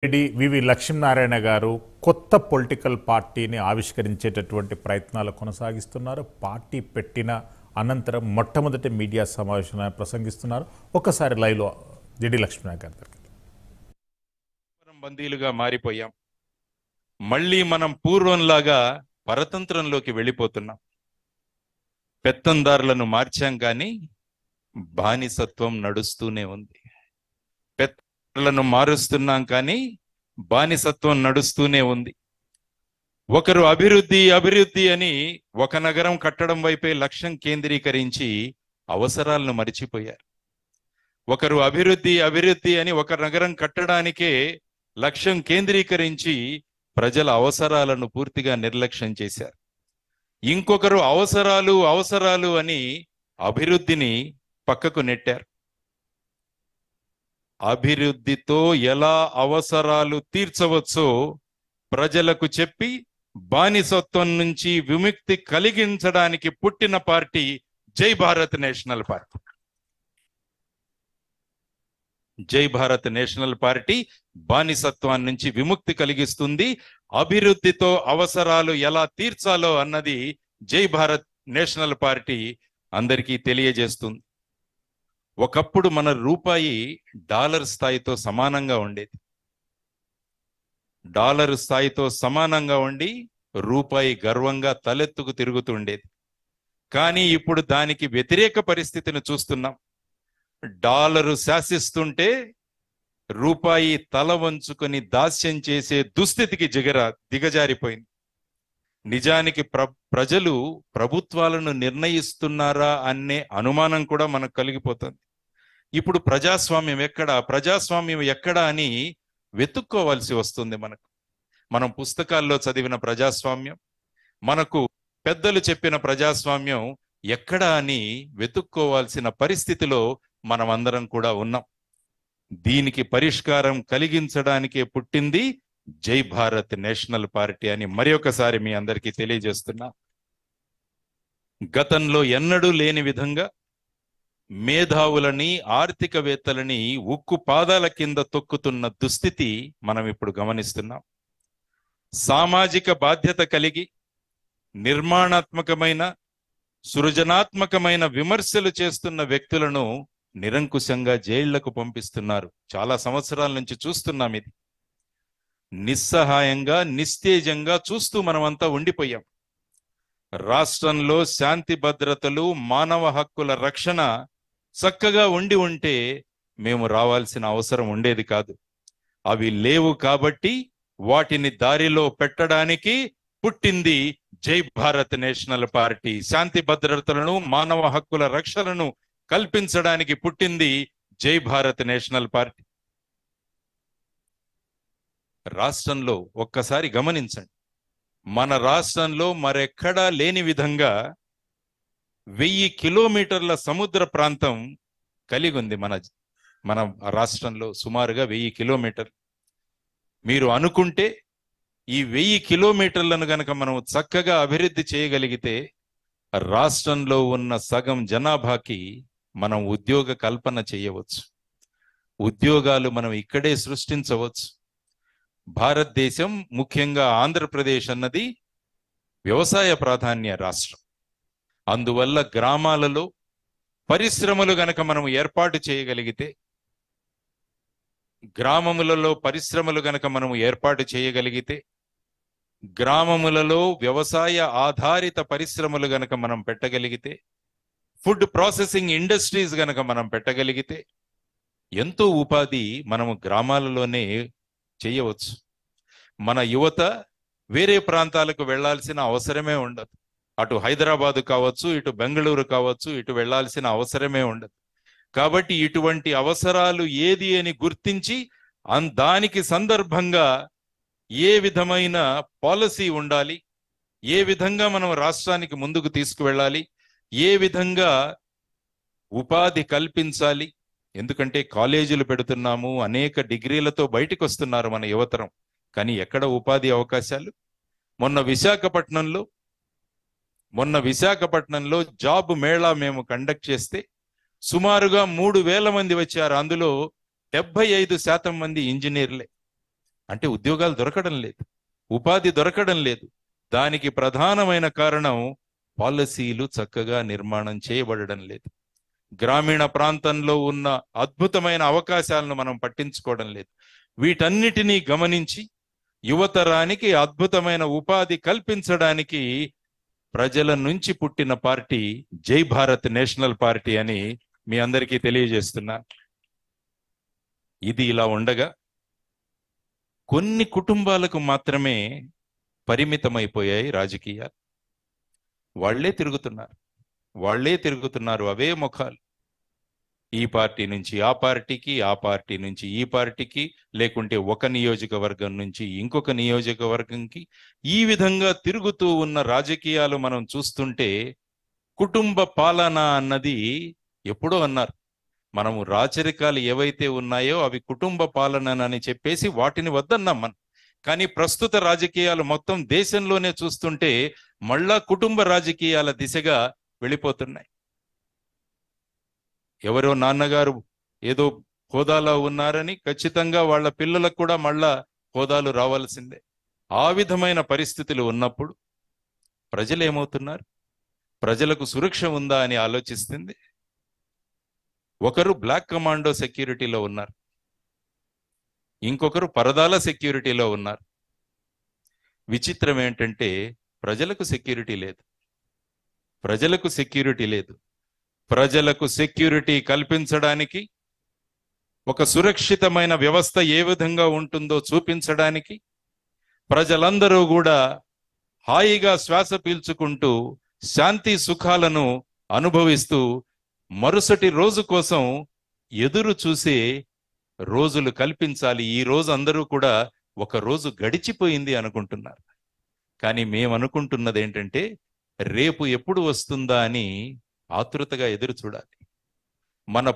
వివి లక్ష్మీనారాయణ గారు కొత్త పొలిటికల్ పార్టీని ఆవిష్కరించేటటువంటి ప్రయత్నాలు కొనసాగిస్తున్నారు. పార్టీ పెట్టిన అనంతరం మొట్టమొదటి మీడియా సమావేశంలో ప్రసంగిస్తున్నారు. ఒకసారి లైవ్లో జిడి లక్ష్మీనారాయణ గారి దగ్గరికి. బందీలుగా మారిపోయాం. మళ్ళీ మనం పూర్వంలాగా పరతంత్రంలోకి వెళ్ళిపోతున్నాం. పెత్తందారులను మార్చాం కానీ బానిసత్వం నడుస్తూనే ఉంది. పెత్తందారులను మారుస్తున్నాం కానీ బానిసత్వం నడుస్తూనే ఉంది. ఒకరు అభివృద్ధి అభివృద్ధి అని ఒక నగరం కట్టడం వైపే లక్ష్యం కేంద్రీకరించి అవసరాలను మరిచిపోయారు. ఒకరు అభివృద్ధి అభివృద్ధి అని ఒక నగరం కట్టడానికే లక్ష్యం కేంద్రీకరించి ప్రజల అవసరాలను పూర్తిగా నిర్లక్ష్యం చేశారు. ఇంకొకరు అవసరాలు అవసరాలు అని అభివృద్ధిని పక్కకు నెట్టారు. అభివృద్ధితో ఎలా అవసరాలు తీర్చవచ్చో ప్రజలకు చెప్పి బానిసత్వం నుంచి విముక్తి కలిగించడానికి పుట్టిన పార్టీ జై భారత్ నేషనల్ పార్టీ. జై భారత్ నేషనల్ పార్టీ బానిసత్వాన్ని నుంచి విముక్తి కలిగిస్తుంది. అభివృద్ధితో అవసరాలు ఎలా తీర్చాలో అన్నది జై భారత్ నేషనల్ పార్టీ అందరికీ తెలియజేస్తుంది. ఒకప్పుడు మన రూపాయి డాలర్ స్థాయితో సమానంగా ఉండేది. డాలర్ స్థాయితో సమానంగా ఉండి రూపాయి గర్వంగా తలెత్తుకు తిరుగుతూ ఉండేది. కానీ ఇప్పుడు దానికి వ్యతిరేక పరిస్థితిని చూస్తున్నాం. డాలరు శాసిస్తుంటే రూపాయి తల వంచుకొని దాస్యం చేసే దుస్థితికి దిగజారిపోయింది. నిజానికి ప్రజలు ప్రభుత్వాలను నిర్ణయిస్తున్నారా అనే అనుమానం కూడా మనకు కలిగిపోతుంది. ఇప్పుడు ప్రజాస్వామ్యం ఎక్కడా అని వెతుక్కోవాల్సి వస్తుంది. మనం పుస్తకాల్లో చదివిన ప్రజాస్వామ్యం, మనకు పెద్దలు చెప్పిన ప్రజాస్వామ్యం ఎక్కడా అని వెతుక్కోవాల్సిన పరిస్థితిలో మనమందరం కూడా ఉన్నాం. దీనికి పరిష్కారం కలిగించడానికే పుట్టింది జై భారత్ నేషనల్ పార్టీ అని మరి ఒకసారి మీ అందరికీ తెలియజేస్తున్నా. గతంలో ఎన్నడూ లేని విధంగా మేధావులని ఆర్థికవేత్తలని ఉక్కు పాదాల కింద తొక్కుతున్న దుస్థితి మనం ఇప్పుడు గమనిస్తున్నాం. సామాజిక బాధ్యత కలిగి నిర్మాణాత్మకమైన సృజనాత్మకమైన విమర్శలు చేస్తున్న వ్యక్తులను నిరంకుశంగా జైళ్లకు పంపిస్తున్నారు. చాలా సంవత్సరాల నుంచి చూస్తున్నాం. ఇది నిస్సహాయంగా నిస్తేజంగా చూస్తూ మనమంతా ఉండిపోయాం. రాష్ట్రంలో శాంతి భద్రతలు మానవ హక్కుల రక్షణ చక్కగా ఉంటే మేము రావాల్సిన అవసరం ఉండేది కాదు. అవి లేవు కాబట్టి వాటిని దారిలో పెట్టడానికి పుట్టింది జై భారత్ నేషనల్ పార్టీ. శాంతి భద్రతలను మానవ హక్కుల రక్షణను కల్పించడానికి పుట్టింది జై భారత్ నేషనల్ పార్టీ. రాష్ట్రంలో ఒక్కసారి గమనించండి, మన రాష్ట్రంలో మరెక్కడా లేని విధంగా 1000 కిలోమీటర్ల సముద్ర ప్రాంతం కలిగి ఉంది. మన రాష్ట్రంలో సుమారుగా 1000 కిలోమీటర్లు. మీరు అనుకుంటే ఈ 1000 కిలోమీటర్లను గనక మనం చక్కగా అభివృద్ధి చేయగలిగితే రాష్ట్రంలో ఉన్న సగం జనాభాకి మనం ఉద్యోగ కల్పన చేయవచ్చు. ఉద్యోగాలు మనం ఇక్కడే సృష్టించవచ్చు. భారతదేశం, ముఖ్యంగా ఆంధ్రప్రదేశ్ అన్నది వ్యవసాయ ప్రాధాన్య రాష్ట్రం. అందువల్ల గ్రామాలలో పరిశ్రమలు గనక మనం ఏర్పాటు చేయగలిగితే, గ్రామములలో పరిశ్రమలు గనక మనం ఏర్పాటు చేయగలిగితే, గ్రామములలో వ్యవసాయ ఆధారిత పరిశ్రమలు గనక మనం పెట్టగలిగితే, ఫుడ్ ప్రాసెసింగ్ ఇండస్ట్రీస్ గనక మనం పెట్టగలిగితే ఎంతో ఉపాధి మనము గ్రామాలలోనే చేయవచ్చు. మన యువత వేరే ప్రాంతాలకు వెళ్లాల్సిన అవసరమే ఉండదు. అటు హైదరాబాదు కావచ్చు, ఇటు బెంగళూరు కావచ్చు, ఇటు వెళ్లాల్సిన అవసరమే ఉండదు. కాబట్టి ఇటువంటి అవసరాలు ఏది అని గుర్తించి దానికి సందర్భంగా ఏ విధమైన పాలసీ ఉండాలి, ఏ విధంగా మనం రాష్ట్రానికి ముందుకు తీసుకువెళ్ళాలి, ఏ విధంగా ఉపాధి కల్పించాలి. ఎందుకంటే కాలేజీలు పెడుతున్నాము, అనేక డిగ్రీలతో బయటకు వస్తున్నారు మన యువతరం. కానీ ఎక్కడ ఉపాధి అవకాశాలు? మొన్న విశాఖపట్నంలో జాబ్ మేళా మేము కండక్ట్ చేస్తే సుమారుగా 3000 మంది వచ్చారు. అందులో 75% మంది ఇంజనీర్లే. అంటే ఉద్యోగాలు దొరకడం లేదు, ఉపాధి దొరకడం లేదు. దానికి ప్రధానమైన కారణం పాలసీలు చక్కగా నిర్మాణం చేయబడడం లేదు. గ్రామీణ ప్రాంతంలో ఉన్న అద్భుతమైన అవకాశాలను మనం పట్టించుకోవడం లేదు. వీటన్నిటినీ గమనించి యువతరానికి అద్భుతమైన ఉపాధి కల్పించడానికి ప్రజల నుంచి పుట్టిన పార్టీ జై భారత్ నేషనల్ పార్టీ అని మీ అందరికీ తెలియజేస్తున్నా. ఇది ఇలా ఉండగా కొన్ని కుటుంబాలకు మాత్రమే పరిమితమైపోయాయి రాజకీయాలు. వాళ్లే తిరుగుతున్నారు, అవే ముఖాలు. ఈ పార్టీ నుంచి ఆ పార్టీకి, ఆ పార్టీ నుంచి ఈ పార్టీకి, లేకుంటే ఒక నియోజకవర్గం నుంచి ఇంకొక నియోజకవర్గంకి, ఈ విధంగా తిరుగుతూ ఉన్న రాజకీయాలు మనం చూస్తుంటే కుటుంబ పాలన అన్నది ఎప్పుడో అన్నారు. మనము రాచరికాలు ఏవైతే ఉన్నాయో అవి కుటుంబ పాలనని చెప్పేసి వాటిని వద్దన్నాం మనం. కానీ ప్రస్తుత రాజకీయాలు మొత్తం దేశంలోనే చూస్తుంటే మళ్ళా కుటుంబ రాజకీయాల దిశగా వెళ్ళిపోతున్నాయి. ఎవరో నాన్నగారు ఏదో హోదాలో ఉన్నారని ఖచ్చితంగా వాళ్ళ పిల్లలకు కూడా మళ్ళా హోదాలు రావాల్సిందే. ఆ విధమైన పరిస్థితులు ఉన్నప్పుడు ప్రజలు ఏమవుతున్నారు? ప్రజలకు సురక్ష ఉందా అని ఆలోచిస్తుంది. ఒకరు బ్లాక్ కమాండో సెక్యూరిటీలో ఉన్నారు, ఇంకొకరు పరదాల సెక్యూరిటీలో ఉన్నారు. విచిత్రం ఏంటంటే ప్రజలకు సెక్యూరిటీ లేదు. ప్రజలకు సెక్యూరిటీ కల్పించడానికి, ఒక సురక్షితమైన వ్యవస్థ ఏ విధంగా ఉంటుందో చూపించడానికి, ప్రజలందరూ కూడా హాయిగా శ్వాస పీల్చుకుంటూ శాంతి సుఖాలను అనుభవిస్తూ మరుసటి రోజు కోసం ఎదురు చూసే రోజులు కల్పించాలి. ఈ రోజు అందరూ కూడా ఒక రోజు గడిచిపోయింది అనుకుంటున్నారు. కానీ మేము అనుకుంటున్నది ఏంటంటే రేపు ఎప్పుడు వస్తుందా అని ఆతృతగా ఎదురు చూడాలి. మన